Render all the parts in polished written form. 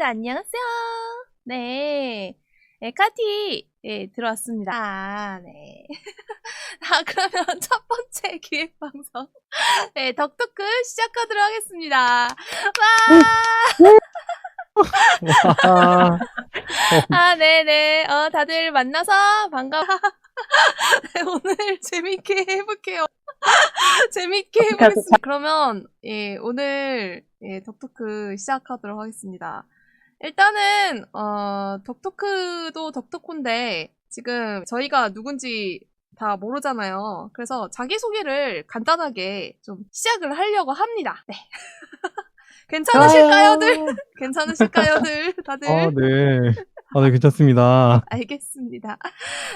안녕하세요. 네. 네, 카티, 예, 들어왔습니다. 아, 네. 그러면 첫 번째 기획방송, 네, 덕토크 시작하도록 하겠습니다. 와! 와, 네네. 다들 만나서 반가워. 네, 오늘 재밌게 해볼게요. 재밌게 해보겠습니다. 그러면, 예, 오늘, 예, 덕토크 시작하도록 하겠습니다. 일단은 덕토크도 덕토크인데 지금 저희가 누군지 다 모르잖아요. 그래서 자기소개를 간단하게 좀 시작을 하려고 합니다. 네. 괜찮으실까요들? 좋아요. 괜찮으실까요들? 아, 다들? 네. 아, 네, 괜찮습니다. 알겠습니다.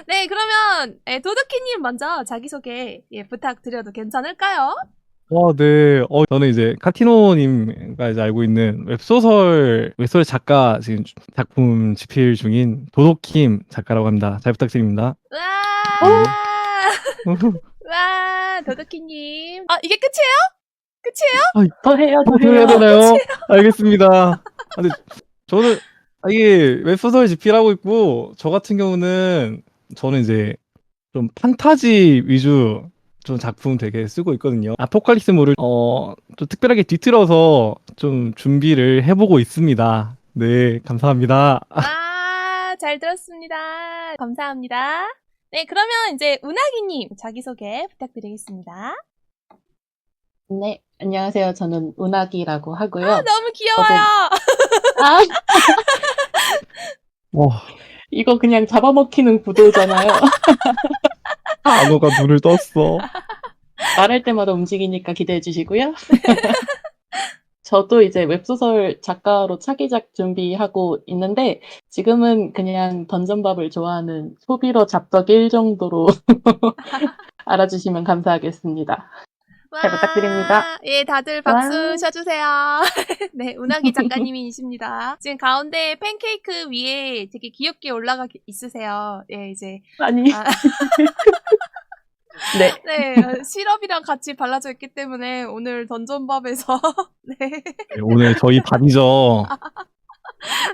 네, 그러면 도드키님 먼저 자기소개 부탁드려도 괜찮을까요? 네. 저는 이제 카티노님가 이제 알고 있는 웹소설 작가 지금 작품 집필 중인 도도킴 작가라고 합니다. 잘 부탁드립니다. 네. 와! 와, 도드키님. 이게 끝이에요? 끝이에요? 아, 더 해요, 더 더 해야 해요. 되나요? 알겠습니다. 근데 저는 이게 웹소설 집필하고 있고, 저 같은 경우는 저는 이제 좀 판타지 위주 좀 작품 되게 쓰고 있거든요. 아포칼립스물을 좀 특별하게 뒤틀어서 좀 준비를 해보고 있습니다. 네, 감사합니다. 잘 들었습니다. 감사합니다. 네, 그러면 이제 운하기님 자기소개 부탁드리겠습니다. 네, 안녕하세요. 저는 운학이라고 하고요. 너무 귀여워요. 아, 와, 이거 그냥 잡아먹히는 구도잖아요. 단어가 눈을 떴어. 말할 때마다 움직이니까 기대해 주시고요. 저도 이제 웹소설 작가로 차기작 준비하고 있는데, 지금은 그냥 던전밥을 좋아하는 소비로 잡덕 1 정도로 알아주시면 감사하겠습니다. 잘 부탁드립니다. 예, 다들 와. 박수 쳐주세요. 네, 운하기 작가님이십니다. 지금 가운데 팬케이크 위에 되게 귀엽게 올라가 있으세요. 예, 이제. 아니, 아, 네. 네, 시럽이랑 같이 발라져 있기 때문에 오늘 던전밥에서 네. 네, 오늘 저희 밥이죠.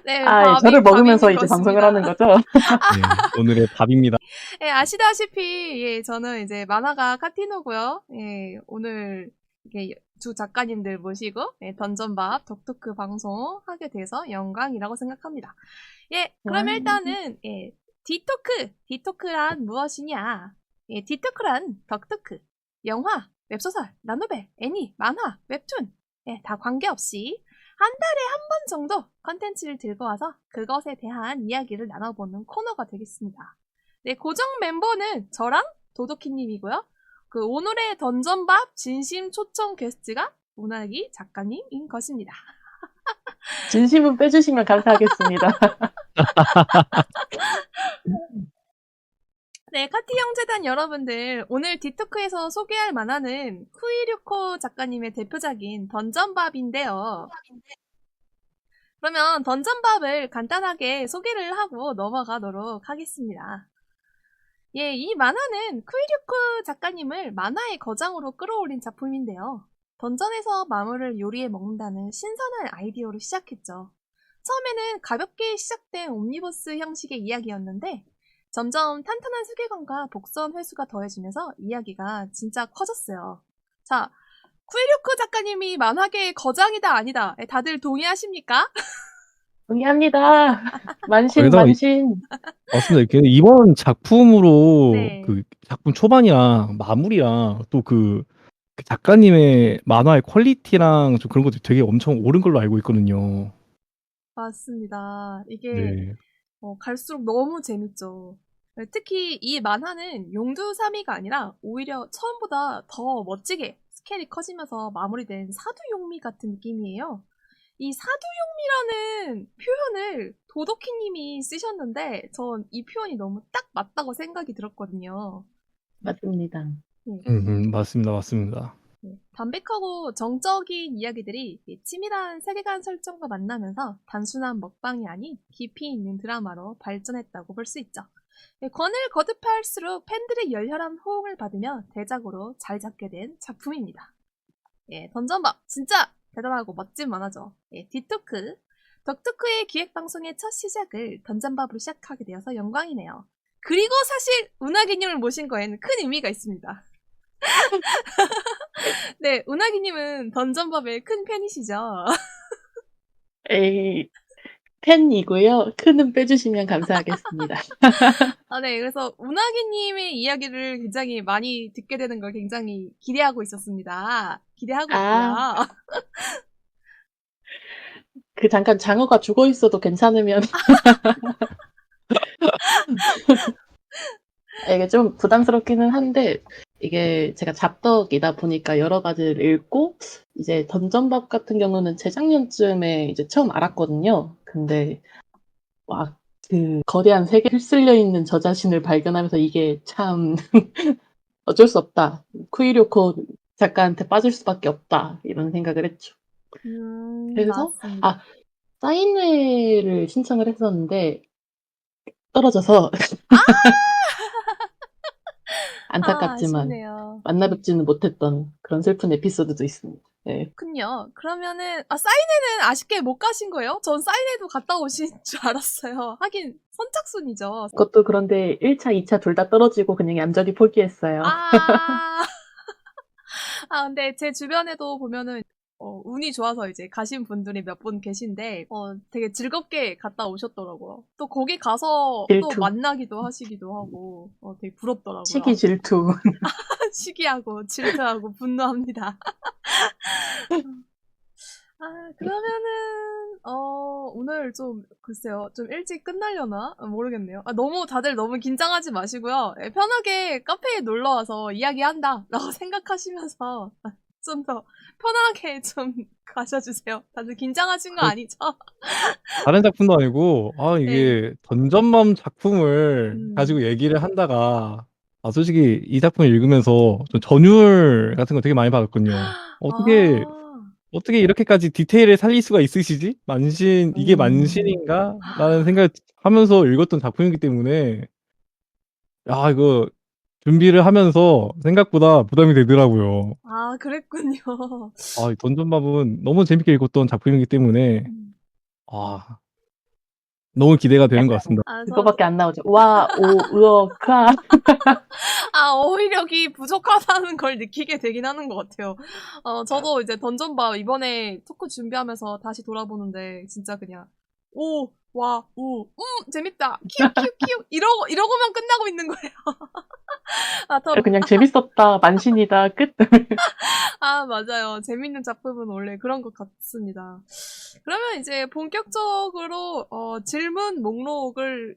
네, 저를 먹으면서 밥인 이제 것입니다. 방송을 하는 거죠? 네, 오늘의 밥입니다. 예, 아시다시피, 예, 저는 이제 만화가 카티노고요. 예, 오늘 이렇게 두 작가님들 모시고, 예, 던전밥 덕토크 방송 하게 돼서 영광이라고 생각합니다. 예, 그럼 일단은, 예, 디토크란 무엇이냐? 예, 디토크란 덕토크, 영화, 웹소설, 라노벨, 애니, 만화, 웹툰, 예, 다 관계없이 한 달에 한 번 정도 컨텐츠를 들고 와서 그것에 대한 이야기를 나눠보는 코너가 되겠습니다. 네, 고정 멤버는 저랑 도도키님이고요. 그 오늘의 던전밥 진심 초청 게스트가 문학이 작가님인 것입니다. 진심은 빼주시면 감사하겠습니다. 네, 카티 형제단 여러분들, 오늘 디토크에서 소개할 만화는 후이류코 작가님의 대표작인 던전밥인데요. 그러면 던전밥을 간단하게 소개를 하고 넘어가도록 하겠습니다. 예, 이 만화는 쿠이류코 작가님을 만화의 거장으로 끌어올린 작품인데요. 던전에서 마물을 요리해 먹는다는 신선한 아이디어로 시작했죠. 처음에는 가볍게 시작된 옴니버스 형식의 이야기였는데 점점 탄탄한 세계관과 복선 회수가 더해지면서 이야기가 진짜 커졌어요. 자, 쿠이류코 작가님이 만화계의 거장이다 아니다. 다들 동의하십니까? 동의합니다. 만신, 거기다가 만신. 맞습니다. 이번 작품으로 네. 그 작품 초반이랑 마무리랑 또 그 작가님의 만화의 퀄리티랑 좀 그런 것들이 되게 엄청 오른 걸로 알고 있거든요. 맞습니다. 이게 네. 갈수록 너무 재밌죠. 네, 특히 이 만화는 용두사미가 아니라 오히려 처음보다 더 멋지게 스케일이 커지면서 마무리된 사두용미 같은 느낌이에요. 이 사두용미라는 표현을 도도키님이 쓰셨는데 전 이 표현이 너무 딱 맞다고 생각이 들었거든요. 맞습니다. 맞습니다. 맞습니다. 네, 담백하고 정적인 이야기들이 치밀한 세계관 설정과 만나면서 단순한 먹방이 아닌 깊이 있는 드라마로 발전했다고 볼 수 있죠. 네, 권을 거듭할수록 팬들의 열렬한 호응을 받으며 대작으로 자리 잡게 된 작품입니다. 예, 던전밥 진짜 대단하고 멋진 만화죠. 예, 디토크 덕트크의 기획방송의 첫 시작을 던전밥으로 시작하게 되어서 영광이네요. 그리고 사실 운하기님을 모신 거에는 큰 의미가 있습니다. 네, 운하기님은 던전밥의 큰 팬이시죠? 에이, 팬이고요. 큰은 빼주시면 감사하겠습니다. 네, 그래서 운하기님의 이야기를 굉장히 많이 듣게 되는 걸 굉장히 기대하고 있었습니다. 기대하고 아. 있고요. 잠깐 장어가 죽어 있어도 괜찮으면. 이게 좀 부담스럽기는 한데, 이게 제가 잡덕이다 보니까 여러 가지를 읽고, 이제 던전밥 같은 경우는 재작년쯤에 이제 처음 알았거든요. 근데, 막, 거대한 세계에 휩쓸려 있는 저 자신을 발견하면서 이게 참, 어쩔 수 없다. 쿠이료코 작가한테 빠질 수밖에 없다. 이런 생각을 했죠. 그래서, 맞습니다. 사인회를 신청을 했었는데, 떨어져서, 안타깝지만, 아쉽네요. 만나뵙지는 못했던 그런 슬픈 에피소드도 있습니다. 네. 그렇군요. 그러면은 사인회는 아쉽게 못 가신 거예요? 전 사인회도 갔다 오신 줄 알았어요. 하긴 선착순이죠. 그것도 그런데 1차, 2차 둘 다 떨어지고 그냥 얌전히 포기했어요. 아, 근데 제 주변에도 보면은 운이 좋아서 이제 가신 분들이 몇 분 계신데 되게 즐겁게 갔다 오셨더라고요. 또 거기 가서 또 질투. 만나기도 하시기도 하고 되게 부럽더라고요. 시기 질투. 시기하고 질투하고 분노합니다. 그러면은, 오늘 좀, 글쎄요, 좀 일찍 끝나려나? 모르겠네요. 너무, 다들 너무 긴장하지 마시고요. 편하게 카페에 놀러와서 이야기한다, 라고 생각하시면서 좀 더 편하게 좀 가셔주세요. 다들 긴장하신 거 아니죠? 다른 작품도 아니고 네. 이게 던전맘 작품을 가지고 얘기를 한다가 솔직히 이 작품을 읽으면서 좀 전율 같은 거 되게 많이 받았거든요. 어떻게 이렇게까지 디테일을 살릴 수가 있으시지? 이게 만신인가? 라는 생각을 하면서 읽었던 작품이기 때문에 이거 준비를 하면서 생각보다 부담이 되더라고요. 그랬군요. 이 던전맘은 너무 재밌게 읽었던 작품이기 때문에 너무 기대가 되는 것 같습니다. 그거밖에 안 나오죠. 와, 오, 으어, 카. 어휘력이 부족하다는 걸 느끼게 되긴 하는 것 같아요. 저도 이제 던전밥 이번에 토크 준비하면서 다시 돌아보는데 진짜 그냥 오, 와, 우, 재밌다. 키우, 키우, 키우. 이러고만 끝나고 있는 거예요. 그냥 재밌었다, 만신이다, 끝. 맞아요. 재밌는 작품은 원래 그런 것 같습니다. 그러면 이제 본격적으로 질문 목록을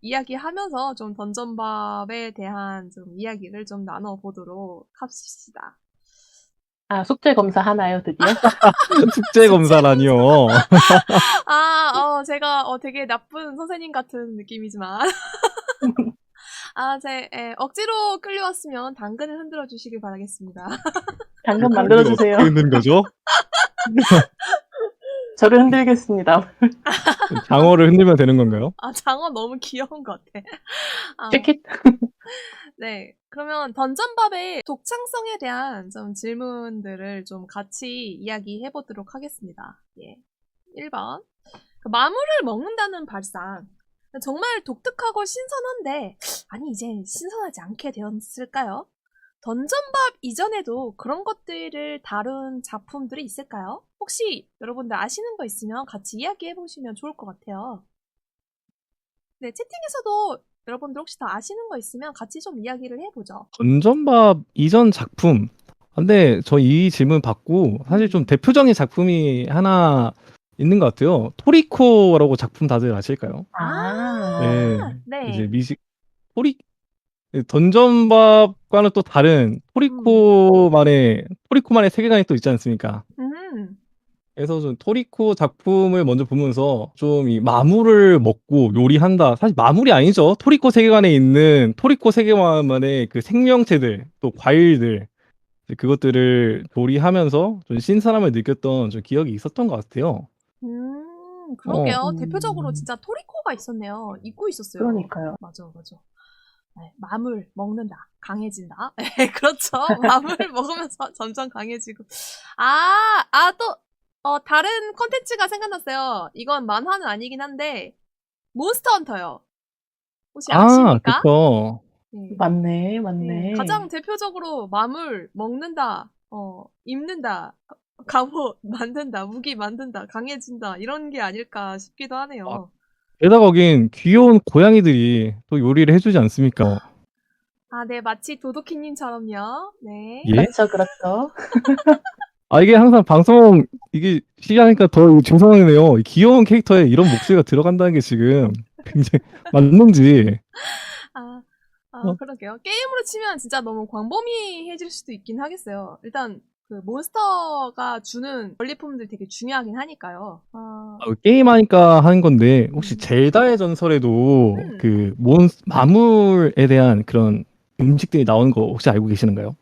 이야기하면서 좀 던전밥에 대한 좀 이야기를 좀 나눠보도록 합시다. 숙제 검사 하나요, 드디어? 숙제 검사라니요. 제가 되게 나쁜 선생님 같은 느낌이지만 억지로 끌려왔으면 당근을 흔들어 주시길 바라겠습니다. 당근 만들어주세요. 어떻게 흔든 거죠? 저를 흔들겠습니다. 장어를 흔들면 되는 건가요? 장어 너무 귀여운 것 같아. 쉐킷. 네. 그러면 던전밥의 독창성에 대한 좀 질문들을 좀 같이 이야기해 보도록 하겠습니다. 예. 1번. 마물을 먹는다는 발상. 정말 독특하고 신선한데, 아니, 이젠 신선하지 않게 되었을까요? 던전밥 이전에도 그런 것들을 다룬 작품들이 있을까요? 혹시 여러분들 아시는 거 있으면 같이 이야기해 보시면 좋을 것 같아요. 네, 채팅에서도 여러분들 혹시 다 아시는 거 있으면 같이 좀 이야기를 해보죠. 던전밥 이전 작품. 근데 저 이 질문 받고 사실 좀 대표적인 작품이 하나 있는 것 같아요. 토리코라고 작품 다들 아실까요? 네. 이제 토리 던전밥과는 또 다른 토리코만의 세계관이 또 있지 않습니까? 그래서 좀 토리코 작품을 먼저 보면서 좀 이 마물을 먹고 요리한다. 사실 마물이 아니죠. 토리코 세계관에 있는 토리코 세계관만의 그 생명체들, 또 과일들, 그것들을 조리하면서 좀 신선함을 느꼈던 좀 기억이 있었던 것 같아요. 그러게요. 대표적으로 진짜 토리코가 있었네요. 잊고 있었어요. 그러니까요. 맞아. 네, 마물 먹는다. 강해진다. 네, 그렇죠. 마물을 먹으면서 점점 강해지고. 또 다른 컨텐츠가 생각났어요. 이건 만화는 아니긴 한데, 몬스터 헌터요. 혹시 아십니까? 그쵸. 네. 맞네, 네, 맞네. 가장 대표적으로 마물 먹는다, 입는다, 갑옷 만든다, 무기 만든다, 강해진다, 이런 게 아닐까 싶기도 하네요. 게다가 거긴 귀여운 고양이들이 또 요리를 해주지 않습니까? 아, 네, 마치 도도키님처럼요. 네. 예? 그렇죠, 그렇죠. 이게 항상 방송 이게 시작하니까 더 죄송하네요. 이 귀여운 캐릭터에 이런 목소리가 들어간다는 게 지금 굉장히 맞는지. 아, 어, 그러게요. 게임으로 치면 진짜 너무 광범위해질 수도 있긴 하겠어요. 일단, 그 몬스터가 주는 전리품들 되게 중요하긴 하니까요. 게임하니까 하는 건데 혹시 음. 젤다의 전설에도 음. 그 마물에 대한 그런 음식들이 나오는 거 혹시 알고 계시는가요?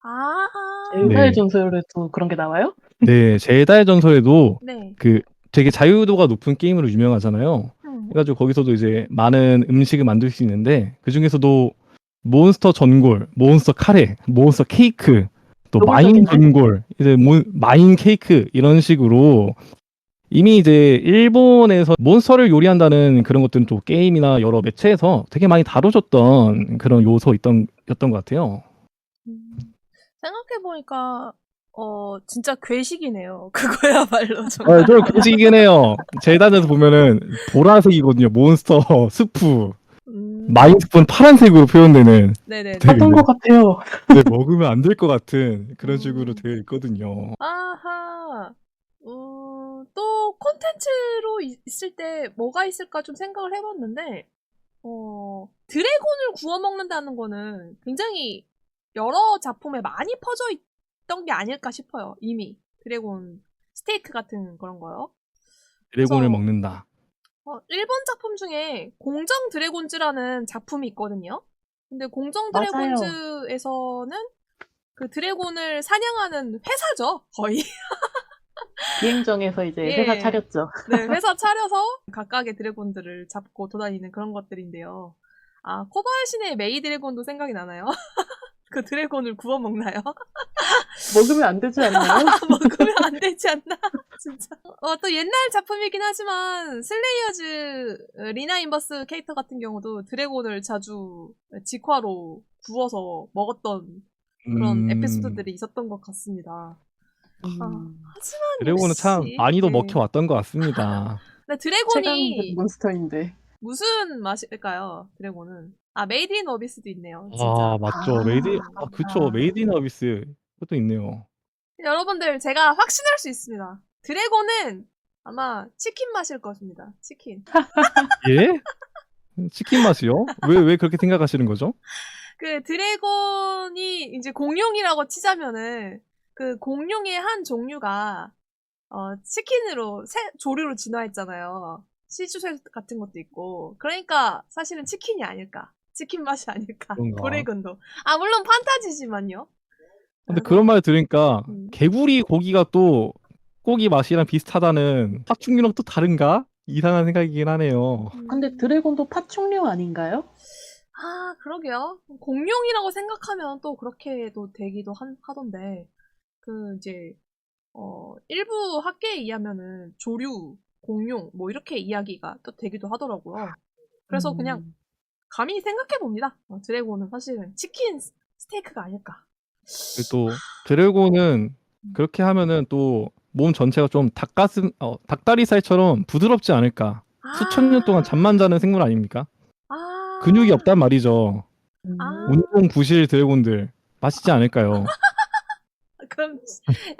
아, 젤다의 네. 전설에도 그런 게 나와요? 네, 젤다의 전설에도 네. 그 되게 자유도가 높은 게임으로 유명하잖아요. 그래가지고 거기서도 이제 많은 음식을 만들 수 있는데 그 중에서도 몬스터 전골, 몬스터 카레, 몬스터 케이크, 또 마인 노골적인데? 전골, 이제 마인 케이크 이런 식으로 이미 이제 일본에서 몬스터를 요리한다는 그런 것들은 또 게임이나 여러 매체에서 되게 많이 다뤄졌던 그런 였던 것 같아요. 생각해보니까, 진짜 괴식이네요. 그거야말로 정말. 좀 그러시긴 해요. 재단에서 보면은 보라색이거든요. 몬스터 스프. 마인 스프는 파란색으로 표현되는 네네네. 되게 하던 것 같아요. 먹으면 안 될 것 같은 그런 식으로 음. 되어 있거든요. 아하. 또 콘텐츠로 있을 때 뭐가 있을까 좀 생각을 해봤는데, 드래곤을 구워 먹는다는 거는 굉장히 여러 작품에 많이 퍼져 있던 게 아닐까 싶어요. 이미. 드래곤 스테이크 같은 그런 거요. 드래곤을 그래서 먹는다. 일본 작품 중에 공정 드래곤즈라는 작품이 있거든요. 근데 공정 맞아요. 드래곤즈에서는 그 드래곤을 사냥하는 회사죠, 거의. 비행정에서 이제 회사 예. 차렸죠. 네, 회사 차려서 각각의 드래곤들을 잡고 돌아다니는 그런 것들인데요. 아, 코바야시네 메이 드래곤도 생각이 나나요? 그 드래곤을 구워 먹나요? 먹으면 안 되지 않나요? 먹으면 안 되지 않나? 진짜. 또 옛날 작품이긴 하지만 슬레이어즈 리나 인버스 캐릭터 같은 경우도 드래곤을 자주 직화로 구워서 먹었던 그런 음, 에피소드들이 있었던 것 같습니다. 하지만 드래곤은 참 역시 많이도 예. 먹혀왔던 것 같습니다. 근데 최강 드래곤이 몬스터인데. 무슨 맛일까요? 드래곤은 메이드 인 어비스도 있네요. 진짜. 맞죠. 그쵸. 아, 메이드 인 어비스. 그것도 있네요. 여러분들 제가 확신할 수 있습니다. 드래곤은 아마 치킨 맛일 것입니다. 치킨. 예? 치킨 맛이요? 왜 그렇게 생각하시는 거죠? 그 드래곤이 이제 공룡이라고 치자면은 그 공룡의 한 종류가 치킨으로 조류로 진화했잖아요. 시추새 같은 것도 있고. 그러니까 사실은 치킨이 아닐까. 치킨 맛이 아닐까. 그런가. 드래곤도. 물론 판타지지만요. 근데 그런 그래서 말 들으니까 음. 개구리 고기가 또 고기 맛이랑 비슷하다는 파충류랑 또 다른가? 이상한 생각이긴 하네요. 근데 드래곤도 파충류 아닌가요? 그러게요. 공룡이라고 생각하면 또 그렇게도 되기도 하던데, 이제, 일부 학계에 의하면은 조류, 공룡, 뭐 이렇게 이야기가 또 되기도 하더라고요. 그래서 그냥 감히 생각해봅니다. 드래곤은 사실은 치킨 스테이크가 아닐까. 그리고 또 드래곤은 그렇게 하면은 또 몸 전체가 좀 닭다리살처럼 부드럽지 않을까. 수천 년 동안 잠만 아, 자는 생물 아닙니까? 근육이 아, 없단 말이죠. 아, 운동 부실 드래곤들 맛있지 않을까요? 그럼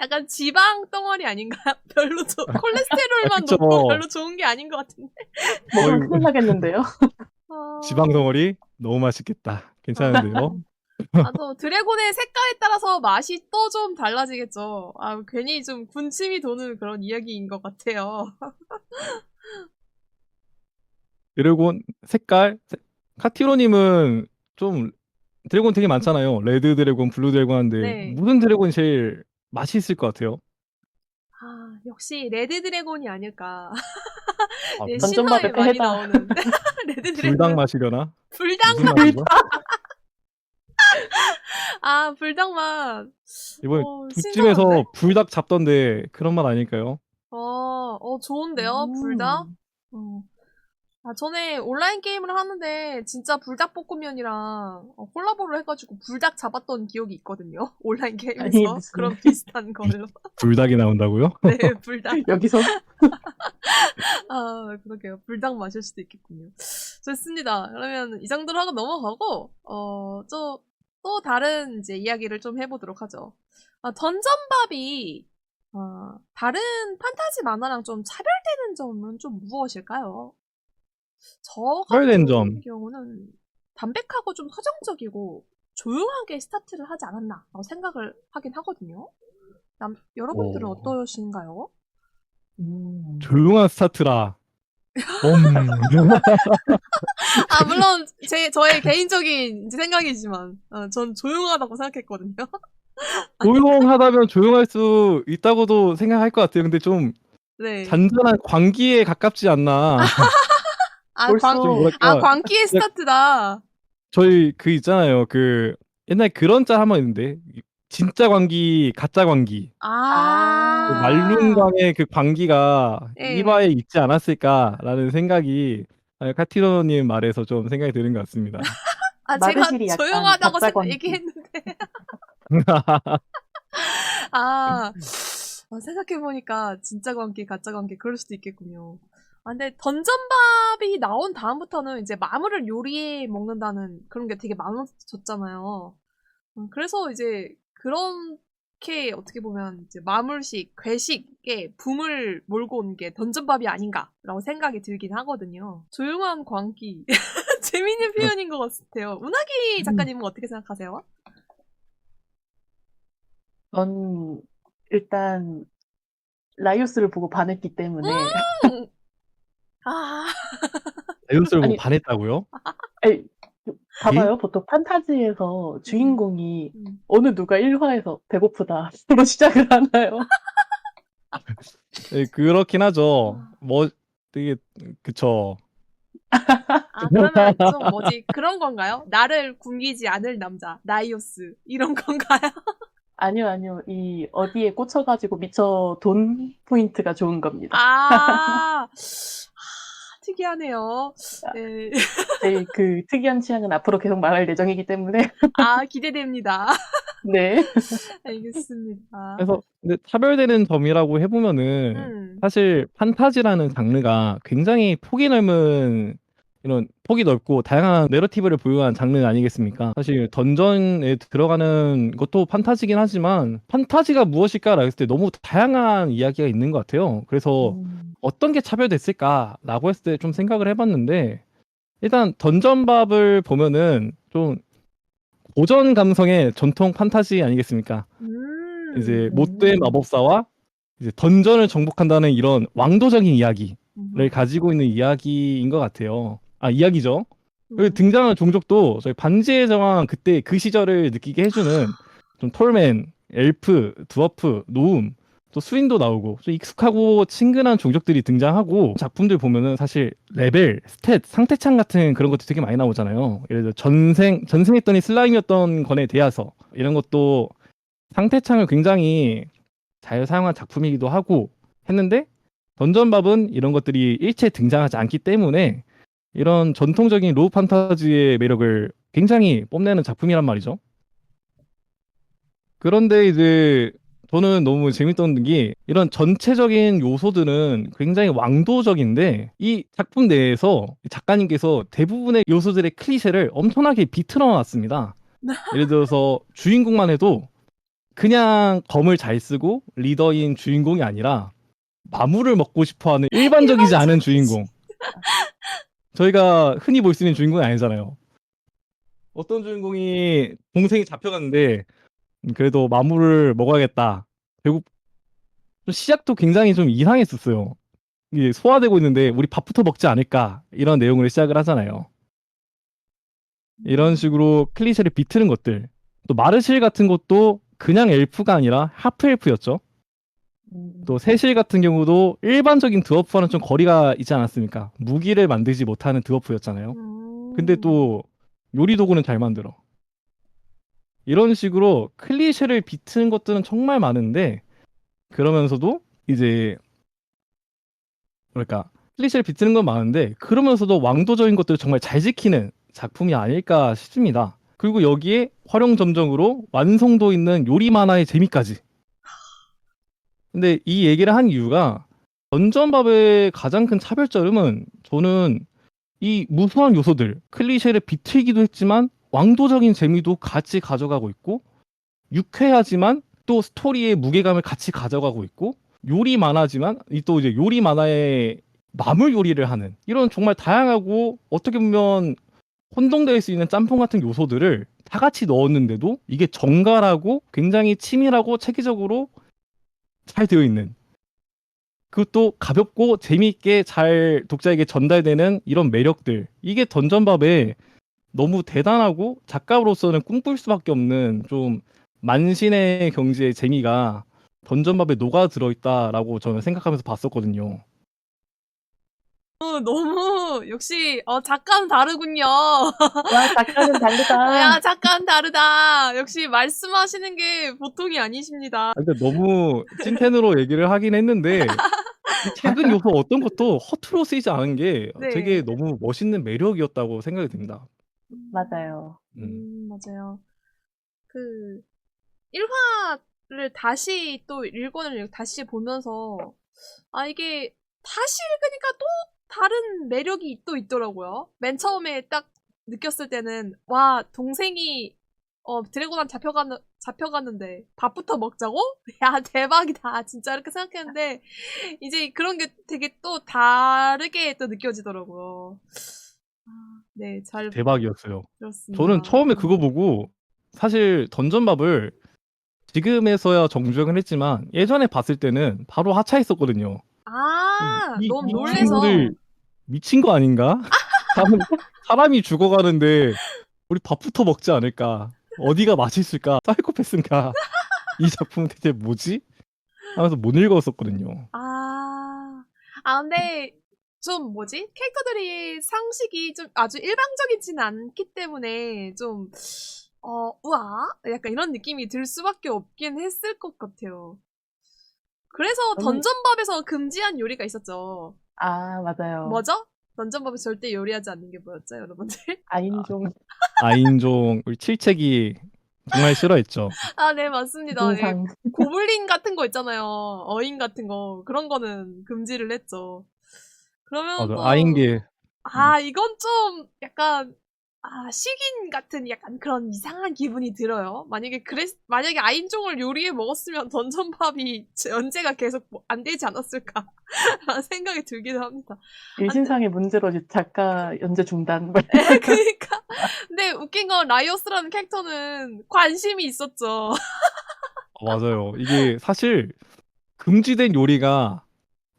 약간 지방 덩어리 아닌가요? 별로 콜레스테롤만 그쵸. 높고 별로 좋은 게 아닌 것 같은데. 먹으면 거의 큰일 나겠는데요? 지방 아, 덩어리 너무 맛있겠다. 아, 괜찮은데요? 또 드래곤의 색깔에 따라서 맛이 또 좀 달라지겠죠. 괜히 좀 군침이 도는 그런 이야기인 것 같아요. 드래곤 색깔 카티로님은 좀 드래곤 되게 많잖아요. 레드 드래곤, 블루 드래곤 한데 네. 무슨 드래곤이 제일 맛있을 것 같아요? 역시 레드 드래곤이 아닐까. 아, 예, 신화에 던전밥의 많이 패다. 나오는 레드 불닭 드래곤. 맛이려나? 불닭 무슨 맛. 맛이죠? 불닭 맛. 이번에 신선한데? 두찜에서 불닭 잡던데 그런 맛 아닐까요? 좋은데요, 불닭? 어. 전에 온라인 게임을 하는데 진짜 불닭볶음면이랑 콜라보를 해가지고 불닭 잡았던 기억이 있거든요. 온라인 아니, 게임에서 무슨, 그런 비슷한 걸로. 불닭이 나온다고요? 네, 불닭. 여기서? 그러게요. 불닭 마실 수도 있겠군요. 좋습니다. 그러면 이 정도로 하고 넘어가고, 또 다른 이제 이야기를 좀 해보도록 하죠. 던전밥이, 다른 판타지 만화랑 좀 차별되는 점은 좀 무엇일까요? 저 특별된 같은 점. 경우는 담백하고 좀 서정적이고 조용하게 스타트를 하지 않았나라고 생각을 하긴 하거든요. 여러분들은 오. 어떠신가요? 조용한 스타트라. 물론 저의 개인적인 이제 생각이지만 전 조용하다고 생각했거든요. 조용하다면 조용할 수 있다고도 생각할 것 같아요. 근데 좀 네. 잔잔한 광기에 가깝지 않나. 벌써, 좀 뭐랄까. 광기의 스타트다. 저희 그 있잖아요. 그 옛날 그런 짤 한번 있는데 진짜 광기, 가짜 광기. 그 아, 말룬광의 그 광기가 예. 이바에 있지 않았을까라는 생각이 카티노님 말에서 좀 생각이 드는 것 같습니다. 제가 마르실이 약간 조용하다고 가짜 광기. 얘기했는데. 생각해보니까 진짜 관계, 가짜 관계, 그럴 수도 있겠군요. 근데 던전밥이 나온 다음부터는 이제 마물을 요리해 먹는다는 그런 게 되게 많아졌잖아요. 그래서 이제 그렇게 어떻게 보면 이제 마물식, 괴식의 붐을 몰고 온 게 던전밥이 아닌가라고 생각이 들긴 하거든요. 조용한 광기. 재밌는 표현인 것 같아요. 운하기 작가님은 어떻게 생각하세요? 전 일단 라이오스를 보고 반했기 때문에 음! 아, 다이오스를 보고 아니, 반했다고요? 아니 예? 봐봐요. 보통 판타지에서 음, 주인공이 음. 어느 누가 1화에서 배고프다 로 시작을 하나요? 네, 그렇긴 하죠. 아, 뭐 되게 그쵸. 그러면 좀 뭐지? 그런 건가요? 나를 굶기지 않을 남자, 나이오스. 이런 건가요? 아니요, 아니요. 이 어디에 꽂혀가지고 미쳐 돈 포인트가 좋은 겁니다. 특이하네요. 네. 제 그 특이한 취향은 앞으로 계속 말할 예정이기 때문에 기대됩니다. 네. 알겠습니다. 그래서 근데 차별되는 점이라고 해보면은 음, 사실 판타지라는 장르가 굉장히 폭이 넓은 이런 폭이 넓고 다양한 내러티브를 보유한 장르 아니겠습니까? 사실 던전에 들어가는 것도 판타지긴 하지만 판타지가 무엇일까라고 했을 때 너무 다양한 이야기가 있는 것 같아요. 그래서 어떤 게 차별됐을까라고 했을 때 좀 생각을 해봤는데 일단 던전밥을 보면은 좀 고전 감성의 전통 판타지 아니겠습니까? 이제 못된 음. 마법사와 이제 던전을 정복한다는 이런 왕도적인 이야기를 음, 가지고 있는 이야기인 것 같아요. 이야기죠. 그리고 음. 등장하는 종족도 저희 반지의 제왕 그때 그 시절을 느끼게 해주는 좀 톨맨, 엘프, 드워프, 노움, 또 수인도 나오고 좀 익숙하고 친근한 종족들이 등장하고 작품들 보면은 사실 레벨, 스탯, 상태창 같은 그런 것도 되게 많이 나오잖아요. 예를 들어 전생했더니 슬라임이었던 건에 대하서 이런 것도 상태창을 굉장히 잘 사용한 작품이기도 하고 했는데 던전밥은 이런 것들이 일체 등장하지 않기 때문에 이런 전통적인 로우 판타지의 매력을 굉장히 뽐내는 작품이란 말이죠. 그런데 이제 저는 너무 재밌던 게 이런 전체적인 요소들은 굉장히 왕도적인데 이 작품 내에서 작가님께서 대부분의 요소들의 클리셰를 엄청나게 비틀어 놨습니다. 예를 들어서 주인공만 해도 그냥 검을 잘 쓰고 리더인 주인공이 아니라 마물을 먹고 싶어 하는 일반적이지 않은 일반적이지. 주인공. 저희가 흔히 볼 수 있는 주인공이 아니잖아요. 어떤 주인공이 동생이 잡혀갔는데 그래도 마물을 먹어야겠다. 결국 좀 시작도 굉장히 좀 이상했었어요. 이게 소화되고 있는데 우리 밥부터 먹지 않을까 이런 내용으로 시작을 하잖아요. 이런 식으로 클리셰를 비트는 것들. 또 마르실 같은 것도 그냥 엘프가 아니라 하프 엘프였죠. 또 세실 같은 경우도 일반적인 드워프와는 좀 거리가 있지 않았습니까? 무기를 만들지 못하는 드워프였잖아요. 근데 음. 또 요리 도구는 잘 만들어. 이런 식으로 클리셰를 비트는 것들은 정말 많은데 그러면서도 이제 그러니까 클리셰를 비트는 건 많은데 그러면서도 왕도적인 것들을 정말 잘 지키는 작품이 아닐까 싶습니다. 그리고 여기에 활용점정으로 완성도 있는 요리 만화의 재미까지. 근데 이 얘기를 한 이유가 던전밥의 가장 큰 차별점은 저는 이 무수한 요소들, 클리셰를 비틀기도 했지만 왕도적인 재미도 같이 가져가고 있고 유쾌하지만 또 스토리의 무게감을 같이 가져가고 있고 요리 만화지만 또 이제 요리 만화의 마물 요리를 하는 이런 정말 다양하고 어떻게 보면 혼동될 수 있는 짬뽕 같은 요소들을 다 같이 넣었는데도 이게 정갈하고 굉장히 치밀하고 체계적으로 잘 되어 있는 그것도 가볍고 재미있게 잘 독자에게 전달되는 이런 매력들 이게 던전밥의 너무 대단하고 작가로서는 꿈꿀 수밖에 없는 좀 만신의 경지의 재미가 던전밥에 녹아 들어있다라고 저는 생각하면서 봤었거든요. 너무 역시 작가는 다르군요. 와, 작가는 다르다. 야, 작가는 다르다. 역시 말씀하시는 게 보통이 아니십니다. 근데 너무 찐텐으로 얘기를 하긴 했는데 이 작은 요소 어떤 것도 허투루 쓰이지 않은 게 되게 네. 너무 멋있는 매력이었다고 생각이 듭니다. 맞아요. 맞아요. 그 1화를 다시 또 일권을 다시 보면서 이게 다시 읽으니까 또 다른 매력이 또 있더라고요. 맨 처음에 딱 느꼈을 때는 와, 동생이 드래곤한테 잡혀가는데 밥부터 먹자고? 야, 대박이다. 진짜 이렇게 생각했는데 이제 그런 게 되게 또 다르게 또 느껴지더라고요. 네, 잘 대박이었어요. 들었습니다. 저는 처음에 그거 보고 사실 던전밥을 지금에서야 정주행을 했지만 예전에 봤을 때는 바로 하차했었거든요. 너무 이 놀래서. 친구들 미친 거 아닌가? 사람이 죽어가는데 우리 밥부터 먹지 않을까? 어디가 맛있을까? 사이코패스인가? 이 작품은 대체 뭐지? 하면서 못 읽었었거든요. 근데 좀 뭐지? 캐릭터들이 상식이 좀 아주 일방적이진 않기 때문에 좀 우와? 약간 이런 느낌이 들 수밖에 없긴 했을 것 같아요. 그래서 던전밥에서 금지한 요리가 있었죠. 맞아요. 뭐죠? 던전밥에서 절대 요리하지 않는 게 뭐였죠, 여러분들? 아인종, 아인종 우리 칠책이 정말 싫어했죠. 네, 맞습니다. 예, 기분상. 고블린 같은 거 있잖아요. 어인 같은 거. 그런 거는 금지를 했죠. 그러면 맞아, 또, 아인게 이건 좀 약간, 식인 같은 약간 그런 이상한 기분이 들어요. 만약에 아인종을 요리해 먹었으면 던전밥이 연재가 계속 안 되지 않았을까. 라는 생각이 들기도 합니다. 일신상의 문제로 이제 작가 연재 중단. 그니까. 근데 웃긴 건 라이오스라는 캐릭터는 관심이 있었죠. 맞아요. 이게 사실 금지된 요리가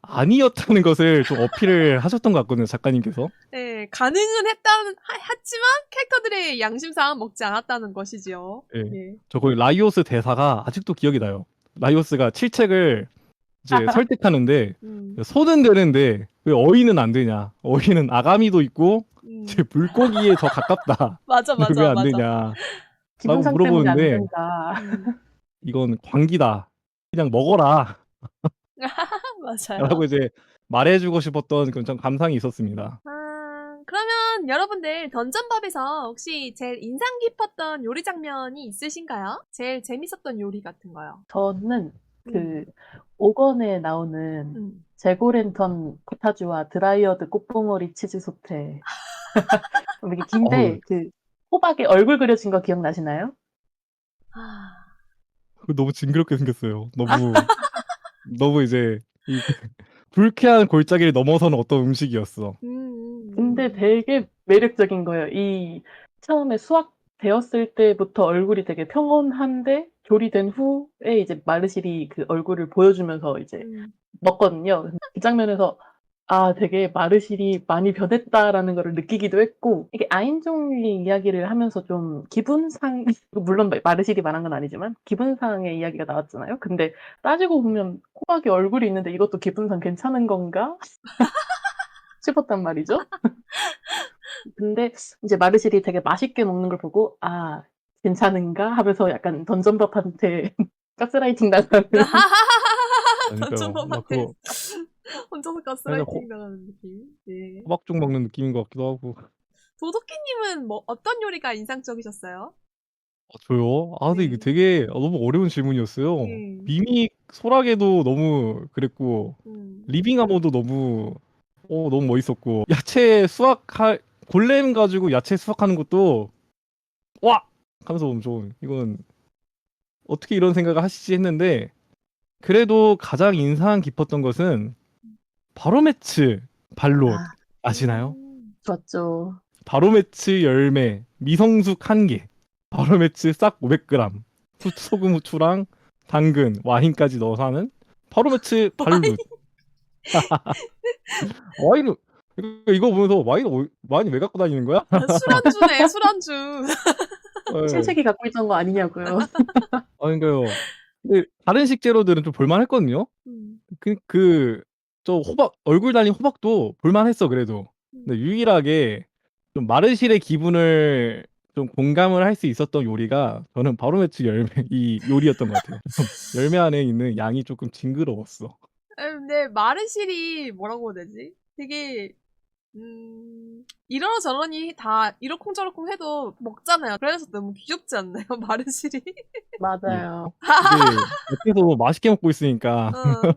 아니었다는 것을 좀 어필을 하셨던 것 같거든요, 작가님께서. 네, 가능은 했지만 캐릭터들의 양심상 먹지 않았다는 것이지요. 예. 예. 저 거기 라이오스 대사가 아직도 기억이 나요. 라이오스가 칠책을 이제 설득하는데 음, 손은 되는데 왜 어휘는 안 되냐? 어휘는 아가미도 있고 이제 물고기에 더 가깝다. 맞아, 근데 왜 맞아, 안 맞아. 되냐? 라고 기분상 때문에 안 물어보는데 된다. 이건 광기다. 그냥 먹어라. 맞아요. 라고 이제 말해주고 싶었던 그런 좀 감상이 있었습니다. 그러면 여러분들 던전밥에서 혹시 제일 인상 깊었던 요리 장면이 있으신가요? 제일 재밌었던 요리 같은 거요. 저는 음. 5권에 나오는 음. 제고랜턴 포타주와 드라이어드 꽃봉오리 치즈 소테. 이게 어우. 긴데 호박에 얼굴 그려진 거 기억나시나요? 그거 너무 징그럽게 생겼어요. 너무 이제 이 불쾌한 골짜기를 넘어서는 어떤 음식이었어. 근데 되게 매력적인 거예요. 이 처음에 수확되었을 때부터 얼굴이 되게 평온한데 조리된 후에 이제 마르실이 그 얼굴을 보여주면서 이제 먹거든요. 그 장면에서 되게 마르실이 많이 변했다라는 거를 느끼기도 했고, 이게 아인종의 이야기를 하면서 좀 기분상, 물론 마르실이 말한 건 아니지만 기분상의 이야기가 나왔잖아요. 근데 따지고 보면 호박에 얼굴이 있는데 이것도 기분상 괜찮은 건가? 싶었단 말이죠. 근데 이제 마르실이 되게 맛있게 먹는 걸 보고 괜찮은가 하면서 약간 던전밥한테 가스라이팅 당하는. 그러니까요. 막 던전밥한테. 그거 혼자서 살짝 가스라이팅 당하는 느낌. 예. 호박죽 먹는 느낌인 것 같기도 하고. 도도키님은 뭐 어떤 요리가 인상적이셨어요? 저요? 근데 이게 네. 되게 너무 어려운 질문이었어요. 예. 미믹 소라게도 너무 그랬고, 음. 리빙하모도 너무 멋있었고, 야채 골렘 가지고 야채 수확하는 것도, 와! 하면서 좀, 이건 어떻게 이런 생각을 하시지 했는데, 그래도 가장 인상 깊었던 것은, 바로매츠 발롯 아, 아시나요? 좋았죠. 바로매츠 열매, 미성숙 1개, 바로매츠 싹 500g, 소금, 후추랑 당근, 와인까지 넣어서 하는 바로매츠 와인, 발룻. 와인을 이거 보면서 와인 왜 갖고 다니는 거야? 술안주네, 술안주. 네. 신세계 갖고 있던 거 아니냐고요. 그러니까요. 근데 다른 식재료들은 좀 볼만했거든요. 음. 저 호박 얼굴 달린 호박도 볼만했어 그래도. 근데 유일하게 좀 마르실의 기분을 좀 공감을 할 수 있었던 요리가 저는 바로매츠 열매 이 요리였던 것 같아요. 열매 안에 있는 양이 조금 징그러웠어. 근데 마르실이 뭐라고 해야 되지? 되게 이러저러니 다 이러쿵저러쿵 해도 먹잖아요. 그래서 너무 귀엽지 않나요, 마르실이? 예. 맞아요. 이게 옆에서 맛있게 먹고 있으니까 어.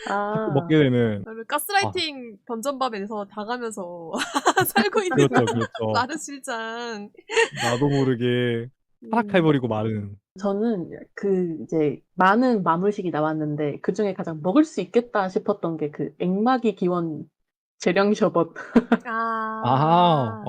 자꾸 아, 먹게 되는. 저를 아, 가스라이팅 던전밥에 대해서 당하면서 살고 있는 그렇죠, 그렇죠. 마르실장. 나도 모르게 음. 타락해버리고 마는. 저는 이제 많은 마물식이 나왔는데 그 중에 가장 먹을 수 있겠다 싶었던 게 그 액마기 기원 재령 셔벗.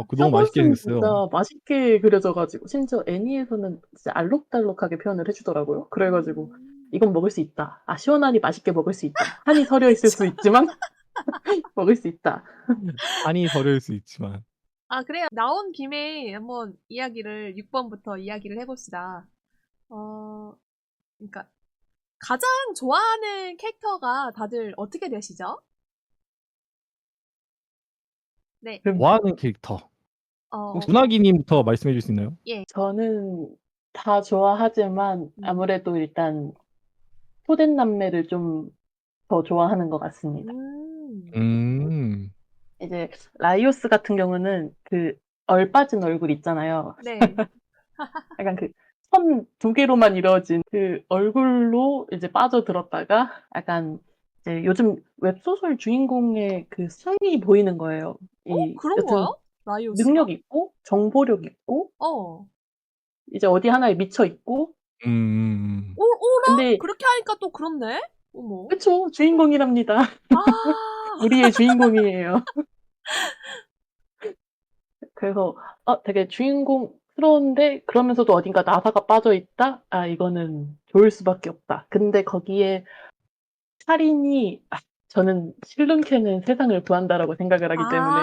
그거 너무 맛있게 셔벗은 생겼어요. 진짜 맛있게 그려져가지고 심지어 애니에서는 진짜 알록달록하게 표현을 해주더라고요. 그래가지고 이건 먹을 수 있다. 시원하니 맛있게 먹을 수 있다. 한이 서려 있을 수 있지만 먹을 수 있다. 한이 서릴 수 있지만. 그래요. 나온 김에 한번 이야기를, 6번부터 이야기를 해봅시다. 그러니까, 가장 좋아하는 캐릭터가 다들 어떻게 되시죠? 네, 좋아하는 캐릭터. 어, 혹시 문학이님부터 말씀해 줄 수 있나요? 예. 저는 다 좋아하지만 아무래도 일단 토덴 남매를 좀 더 좋아하는 것 같습니다. 음, 음, 이제 라이오스 같은 경우는 그 얼빠진 얼굴 있잖아요. 네. 약간 그 선 두 개로만 이루어진 그 얼굴로 이제 빠져들었다가 약간 이제 요즘 웹소설 주인공의 그 성이 보이는 거예요. 그런 여튼 거요? 라이오스가? 능력 있고 정보력 있고 어. 이제 어디 하나에 미쳐 있고 음, 오라? 근데 그렇게 하니까 또 그렇네? 어머. 그쵸 주인공이랍니다. 아, 우리의 주인공이에요. 그래서 되게 주인공스러운데 그러면서도 어딘가 나사가 빠져 있다? 이거는 좋을 수밖에 없다. 근데 거기에 살인이 저는 실눈캐는 세상을 구한다라고 생각을 하기 때문에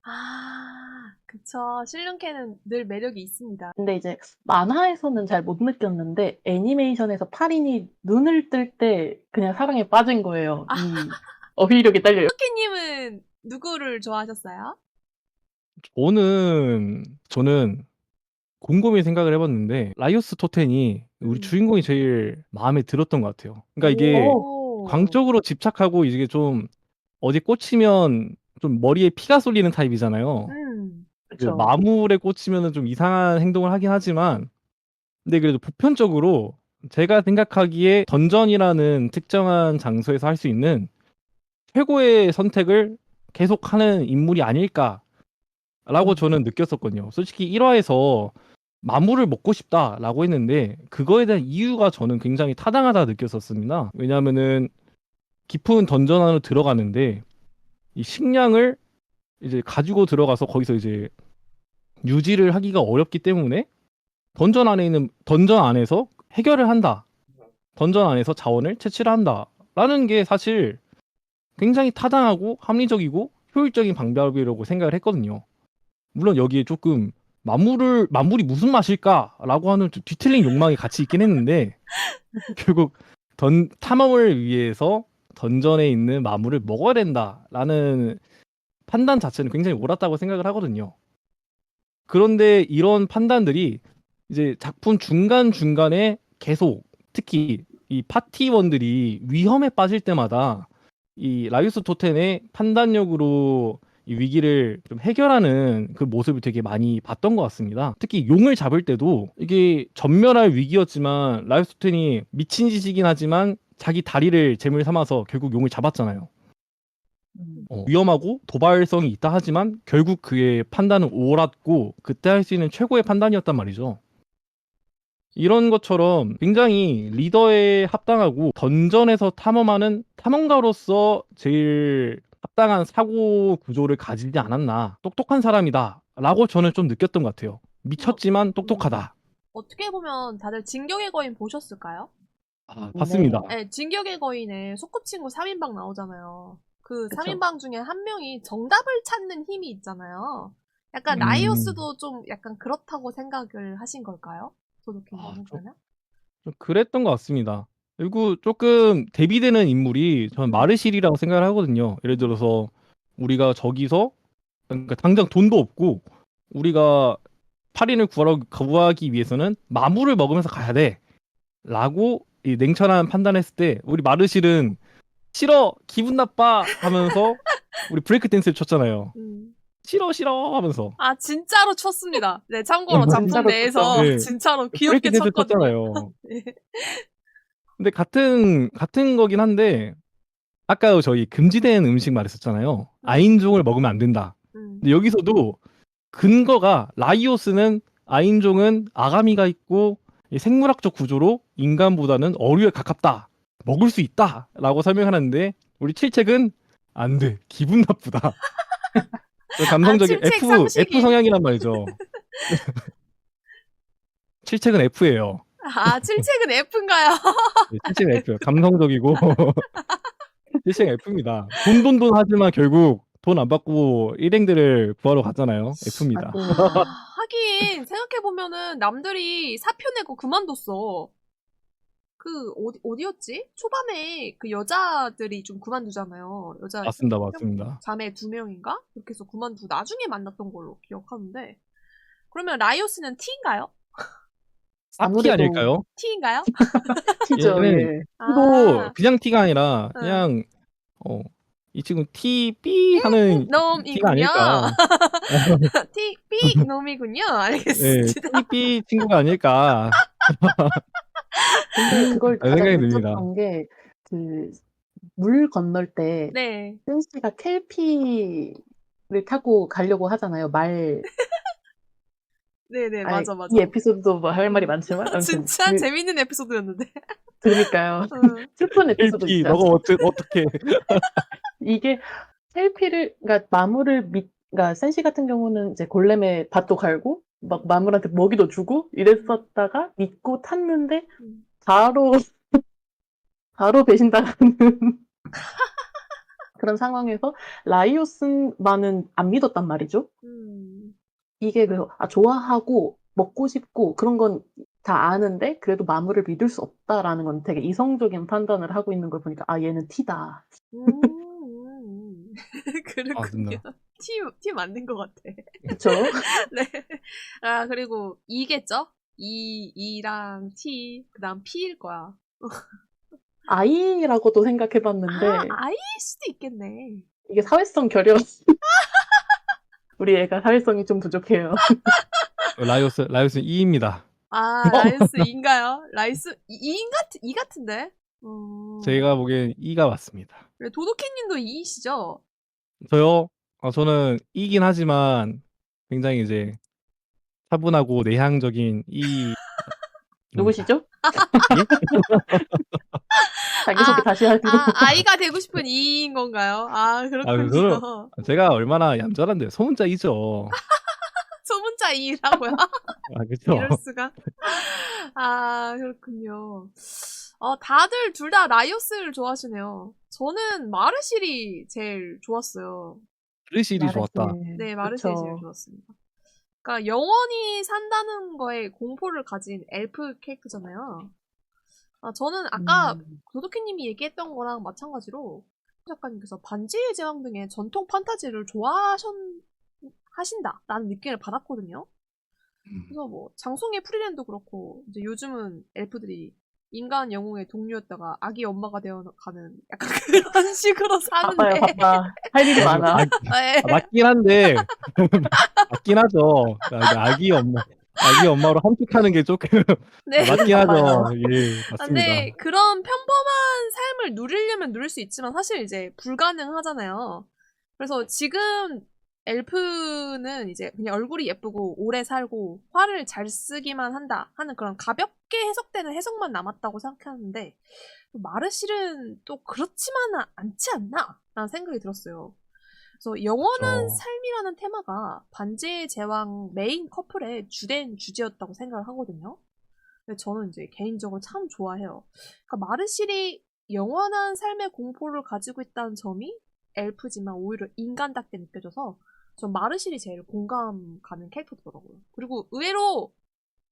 아, 그쵸. 실눈캐는 늘 매력이 있습니다. 근데 이제 만화에서는 잘 못 느꼈는데 애니메이션에서 파린이 눈을 뜰 때 그냥 사랑에 빠진 거예요. 이 어휘력이 딸려요. 토끼님은 누구를 좋아하셨어요? 저는 곰곰이 생각을 해봤는데 라이오스 토텐이 우리 주인공이 제일 마음에 들었던 것 같아요. 그러니까 이게 오. 광적으로 집착하고 이게 좀 어디 꽂히면 좀 머리에 피가 쏠리는 타입이잖아요. 그쵸. 마물에 꽂히면은 좀 이상한 행동을 하긴 하지만, 근데 그래도 보편적으로 제가 생각하기에 던전이라는 특정한 장소에서 할 수 있는 최고의 선택을 계속하는 인물이 아닐까라고 저는 느꼈었거든요. 솔직히 1화에서 마물을 먹고 싶다라고 했는데 그거에 대한 이유가 저는 굉장히 타당하다 느꼈었습니다. 왜냐하면은 깊은 던전 안으로 들어가는데 이 식량을 이제 가지고 들어가서 거기서 이제 유지를 하기가 어렵기 때문에 던전 안에서 해결을 한다. 던전 안에서 자원을 채취를 한다. 라는 게 사실 굉장히 타당하고 합리적이고 효율적인 방법이라고 생각을 했거든요. 물론 여기에 조금 마물이 무슨 맛일까라고 하는 좀 뒤틀린 욕망이 같이 있긴 했는데 결국 탐험을 위해서 던전에 있는 마물을 먹어야 된다라는 판단 자체는 굉장히 옳았다고 생각을 하거든요. 그런데 이런 판단들이 이제 작품 중간중간에 계속 특히 이 파티원들이 위험에 빠질 때마다 이 라이오스 토텐의 판단력으로 이 위기를 좀 해결하는 그 모습을 되게 많이 봤던 것 같습니다. 특히 용을 잡을 때도 이게 전멸할 위기였지만 라이오스 토텐이 미친 짓이긴 하지만 자기 다리를 재물 삼아서 결국 용을 잡았잖아요. 위험하고 도발성이 있다 하지만 결국 그의 판단은 옳았고 그때 할 수 있는 최고의 판단이었단 말이죠. 이런 것처럼 굉장히 리더에 합당하고 던전에서 탐험하는 탐험가로서 제일 합당한 사고 구조를 가지지 않았나. 똑똑한 사람이다 라고 저는 좀 느꼈던 것 같아요. 미쳤지만 똑똑하다. 어떻게 보면 다들 진격의 거인 보셨을까요? 봤습니다. 네, 진격의 거인에 소꿉친구 3인방 나오잖아요. 그 그쵸. 3인방 중에 한 명이 정답을 찾는 힘이 있잖아요. 약간 음. 라이오스도 좀 약간 그렇다고 생각을 하신 걸까요? 도도킹님 좀- 생각하면? 좀 그랬던 것 같습니다. 그리고 조금 대비되는 인물이 저는 마르실이라고 생각을 하거든요. 예를 들어서 우리가 저기서 그러니까 당장 돈도 없고 우리가 팔인을 구하기 위해서는 마물을 먹으면서 가야 돼 라고 이 냉철한 판단했을 때 우리 마르실은 싫어 기분 나빠 하면서 우리 브레이크 댄스를 췄잖아요. 싫어 싫어 하면서 아, 진짜로 쳤습니다. 네, 참고로 작품 진짜로 내에서 쳤죠. 네. 진짜로 브레이크 귀엽게 댄스 쳤거든요. 쳤잖아요. 네. 근데 같은 거긴 한데 아까 저희 금지된 음식 말했었잖아요. 아인종을 먹으면 안 된다. 근데 여기서도 근거가 라이오스는 아인종은 아가미가 있고 이 생물학적 구조로 인간보다는 어류에 가깝다. 먹을 수 있다라고 설명하는데 우리 칠책은 안 돼. 기분 나쁘다. 감성적인 칠책 F 상식이. 성향이란 말이죠. 칠책은 F예요. 아, 칠책은 F인가요? 네, 칠책은 F예요. 감성적이고 칠책은 F입니다. 돈 하지만 결국 돈 안 받고 일행들을 구하러 갔잖아요. F입니다. 하긴 생각해보면은 남들이 사표 내고 그만뒀어. 그 어디였지? 초반에 그 여자들이 좀 그만두잖아요. 여자 맞습니다. 자매 2명인가? 그렇게 해서 그만두고 나중에 만났던 걸로 기억하는데, 그러면 라이오스는 T인가요? 티 아닐까요? T인가요? T죠, 얘는 예. T도 그냥 T가 아니라 응. 그냥 이 친구 T B 하는 T가 놈이군요. 아닐까. T B 놈이군요. 네, 알겠습니다. T B 친구가 아닐까. 근데 그걸 가장 생각이 듭니다. 느꼈던 게, 그, 물 건널 때, 네. 센씨가 켈피를 타고 가려고 하잖아요, 네네, 아니, 맞아. 이 에피소드도 뭐 할 말이 많지만, 아무튼. 진짜 재밌는 에피소드였는데. 그러니까요. 슬픈 에피소드 LP 있지 너가 않습니까? 어떻게 이게 그러니까 그러니까 센시 같은 경우는 이제 골렘의 밭도 갈고 막 마물한테 먹이도 주고 이랬었다가 믿고 탔는데 바로 바로 배신당하는 그런 상황에서 라이오스만은 안 믿었단 말이죠. 이게 그래서 좋아하고 먹고 싶고 그런 건 다 아는데 그래도 마물을 믿을 수 없다라는 건 되게 이성적인 판단을 하고 있는 걸 보니까 얘는 T다. 그렇군요. 맞습니다. T 맞는 것 같아. 그쵸? 네. 그리고 E겠죠? E랑 T, 그 다음 P일 거야. I라고도 생각해봤는데 I일 수도 있겠네. 이게 사회성 결여. 우리 애가 사회성이 좀 부족해요. 라이오스 2입니다. 라이오스 E인가요? 라이스 E 같은데? 제가 보기엔 2가 맞습니다. 도도키님도 E이시죠? 저요? 저는 2긴 하지만 굉장히 이제 차분하고 내향적인 이 누구시죠? 예? 자기소개 다시 하시고. 아이가 되고 싶은 E인 건가요? 그렇군요. 제가 얼마나 얌전한데 소문자 2죠. 소문자 E라고요? 그렇죠. 이럴 수가. 그렇군요. 다들 둘 다 라이오스를 좋아하시네요. 저는 마르실이 제일 좋았어요. 마르실이 좋았다. 네, 마르실이 제일 좋았습니다. 그러니까 영원히 산다는 거에 공포를 가진 엘프 캐릭터잖아요. 저는 아까 도도키님이 얘기했던 거랑 마찬가지로 작가님께서 반지의 제왕 등의 전통 판타지를 좋아하신다라는 느낌을 받았거든요. 그래서 뭐 장송의 프리랜도 그렇고 이제 요즘은 엘프들이 인간 영웅의 동료였다가 아기 엄마가 되어가는 약간 그런 식으로 바빠요, 사는데 바빠. 할 일이 많아. 네. 맞긴 한데 맞긴 하죠. 아기 엄마로 함축하는 게 조금 네. 맞긴 바빠요. 하죠. 예, 아, 맞습니다. 근데 그런 평범한 삶을 누리려면 누릴 수 있지만 사실 이제 불가능하잖아요. 그래서 지금 엘프는 이제 그냥 얼굴이 예쁘고 오래 살고 화를 잘 쓰기만 한다 하는 그런 가볍게 해석되는 해석만 남았다고 생각하는데 마르실은 또 그렇지만은 않지 않나? 라는 생각이 들었어요. 그래서 영원한 그렇죠. 삶이라는 테마가 반지의 제왕 메인 커플의 주된 주제였다고 생각을 하거든요. 근데 저는 이제 개인적으로 참 좋아해요. 그러니까 마르실이 영원한 삶의 공포를 가지고 있다는 점이 엘프지만 오히려 인간답게 느껴져서 전 마르실이 제일 공감 가는 캐릭터더라고요. 그리고 의외로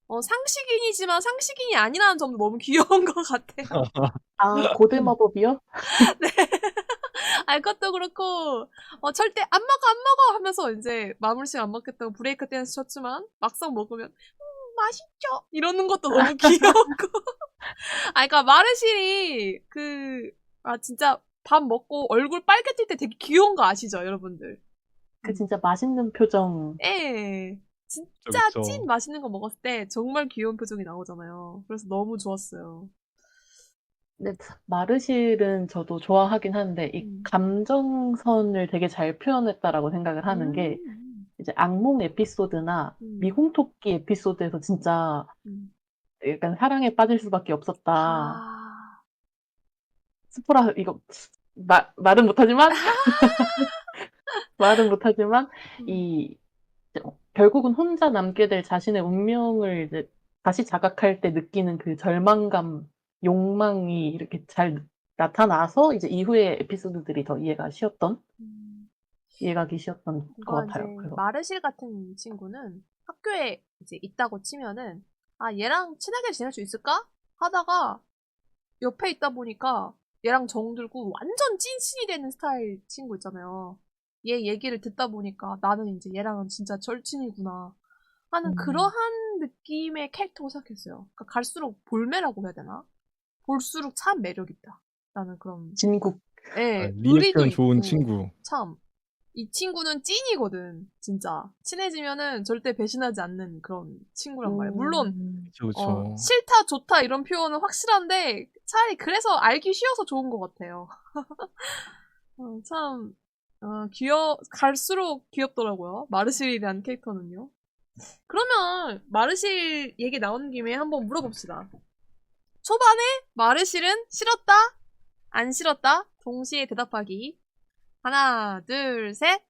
상식인이지만 상식인이 아니라는 점도 너무 귀여운 것 같아요. 아, 고대 마법이요? 네. 아, 그것도 그렇고, 절대 안 먹어, 안 먹어! 하면서 이제 마무리식 안 먹겠다고 브레이크 댄스 쳤지만, 막상 먹으면, 맛있죠? 이러는 것도 너무 귀엽고. 아, 그니까 마르실이, 진짜 밥 먹고 얼굴 빨개질 때 되게 귀여운 거 아시죠, 여러분들? 그 진짜 맛있는 표정. 예. 진짜 그쵸. 찐 맛있는 거 먹었을 때 정말 귀여운 표정이 나오잖아요. 그래서 너무 좋았어요. 근데 마르실은 저도 좋아하긴 하는데 이 음. 감정선을 되게 잘 표현했다라고 생각을 하는 게 이제 악몽 에피소드나 미궁토끼 에피소드에서 진짜 약간 사랑에 빠질 수밖에 없었다. 아, 스포라 이거 말은 못하지만 말은 못하지만 이 결국은 혼자 남게 될 자신의 운명을 이제 다시 자각할 때 느끼는 그 절망감, 욕망이 이렇게 잘 나타나서 이제 이후의 에피소드들이 더 이해가기 쉬웠던 것 뭔가 같아요. 이제 그래서 마르실 같은 친구는 학교에 이제 있다고 치면은 아 얘랑 친하게 지낼 수 있을까? 하다가 옆에 있다 보니까 얘랑 정들고 완전 찐친이 되는 스타일 친구 있잖아요. 얘 얘기를 듣다 보니까 나는 이제 얘랑은 진짜 절친이구나 하는 그러한 느낌의 캐릭터고 생각했어요. 그러니까 갈수록 볼매라고 해야 되나? 볼수록 참 매력있다. 라는 그런 진국. 예, 의리도 리액션 좋은 있고 친구. 참 이 친구는 찐이거든, 진짜. 친해지면은 절대 배신하지 않는 그런 친구란 말이야. 물론, 그쵸. 싫다, 좋다 이런 표현은 확실한데, 차라리 그래서 알기 쉬워서 좋은 것 같아요. 참, 갈수록 귀엽더라고요. 마르실에 대한 캐릭터는요. 그러면, 마르실 얘기 나온 김에 한번 물어봅시다. 초반에 마르실은 싫었다? 안 싫었다? 동시에 대답하기. 하나, 둘, 셋.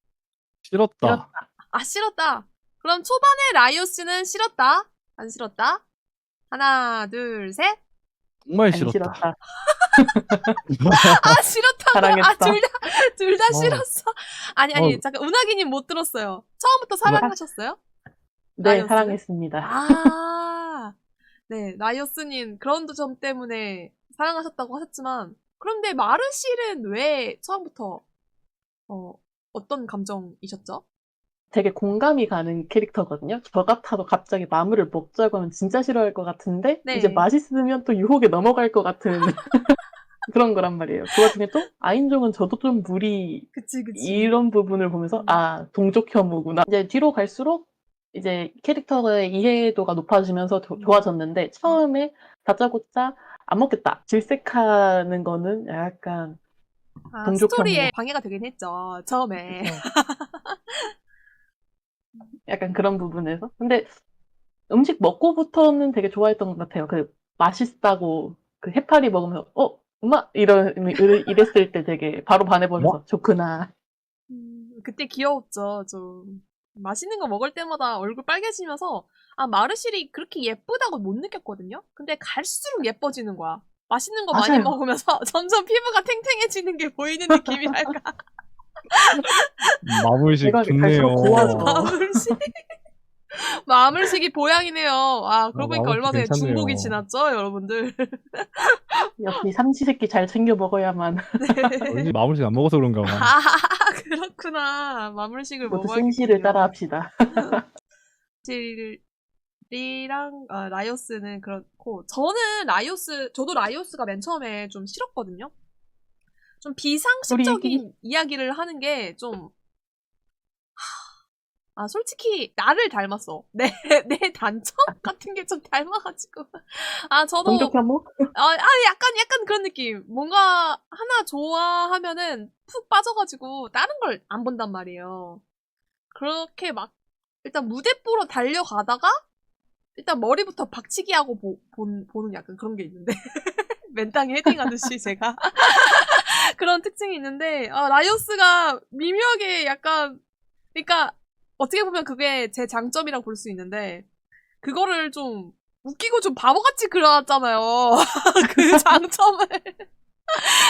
싫었다. 아, 싫었다. 그럼 초반에 라이오스는 싫었다. 안 싫었다. 하나, 둘, 셋. 정말 안 싫었다. 싫었다. 아, 싫었다고. 사랑했다. 아, 둘 다 어. 싫었어. 아니, 잠깐, 은하기님 못 들었어요. 처음부터 사랑하셨어요? 네, 라이오스를? 사랑했습니다. 아, 네, 라이오스님 그런 점 때문에 사랑하셨다고 하셨지만, 그런데 마르실은 왜 처음부터, 어떤 감정이셨죠? 되게 공감이 가는 캐릭터거든요. 저 같아도 갑자기 마물을 먹자고 하면 진짜 싫어할 것 같은데 네. 이제 맛있으면 또 유혹에 넘어갈 것 같은 그런 거란 말이에요. 그 와중에 또 아인종은 저도 좀 무리 그치. 이런 부분을 보면서 아, 동족 혐오구나. 이제 뒤로 갈수록 이제 캐릭터의 이해도가 높아지면서 좋아졌는데 처음에 다짜고짜 안 먹겠다. 질색하는 거는 약간 동족 스토리에 혐오. 방해가 되긴 했죠, 처음에. 약간 그런 부분에서. 근데 음식 먹고부터는 되게 좋아했던 것 같아요. 그 맛있다고 그 해파리 먹으면서 엄마 이랬을 때 되게 바로 반해버려서 좋구나. 그때 귀여웠죠, 좀. 맛있는 거 먹을 때마다 얼굴 빨개지면서, 마르실이 그렇게 예쁘다고 못 느꼈거든요? 근데 갈수록 예뻐지는 거야. 맛있는 거 많이 맞아요. 먹으면서 점점 피부가 탱탱해지는 게 보이는 느낌이랄까. 마무리식 내가 좋네요. 갈수록 고와져. 마물식이 보양이네요. 그러고 보니까 마무리식 얼마 전에 괜찮네요. 중복이 지났죠, 여러분들. 역시 삼시세끼 잘 챙겨 먹어야만. 왠지 마무리식 안 먹어서 그런가 봐. 그렇구나. 마물식을 모두 먹어야겠군요. 센시를 따라 합시다. 사실 리랑 라이오스는 그렇고 저는 저도 라이오스가 맨 처음에 좀 싫었거든요. 좀 비상식적인 이야기를 하는 게 좀 솔직히 나를 닮았어. 내 단점 같은 게 좀 닮아가지고 저도 공격 혐오? 약간 그런 느낌. 뭔가 하나 좋아하면은 푹 빠져가지고 다른 걸 안 본단 말이에요. 그렇게 막 일단 무대뽀로 달려가다가 일단 머리부터 박치기 하고 보는 약간 그런 게 있는데 맨땅에 헤딩하듯이 제가 그런 특징이 있는데 라이오스가 미묘하게 약간 그러니까 어떻게 보면 그게 제 장점이라고 볼 수 있는데 그거를 좀 웃기고 좀 바보같이 그려놨잖아요. 그 장점을.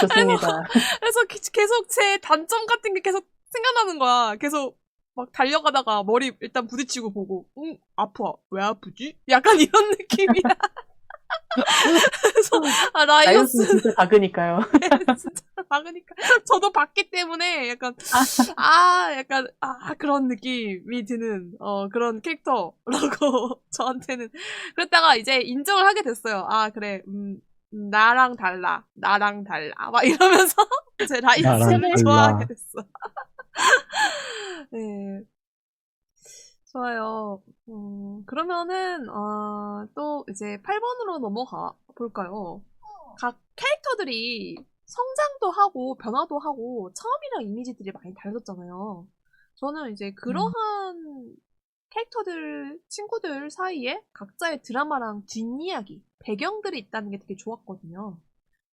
좋습니다. 그래서 계속 제 단점 같은 게 계속 생각나는 거야. 계속 막 달려가다가 머리 일단 부딪히고 보고 아파. 왜 아프지? 약간 이런 느낌이야. 그래서 라이온스는 라이오스 진짜 작으니까요. 진짜 박으니까 저도 봤기 때문에 약간 그런 느낌이 드는 그런 캐릭터라고 저한테는 그랬다가 이제 인정을 하게 됐어요. 그래 나랑 달라 막 이러면서 이제 나랑 라이스를 달라. 좋아하게 됐어. 네. 좋아요. 그러면은 또 이제 8번으로 넘어가 볼까요? 각 캐릭터들이 성장도 하고 변화도 하고 처음이랑 이미지들이 많이 달라졌잖아요. 저는 이제 그러한 캐릭터들, 친구들 사이에 각자의 드라마랑 뒷이야기, 배경들이 있다는 게 되게 좋았거든요.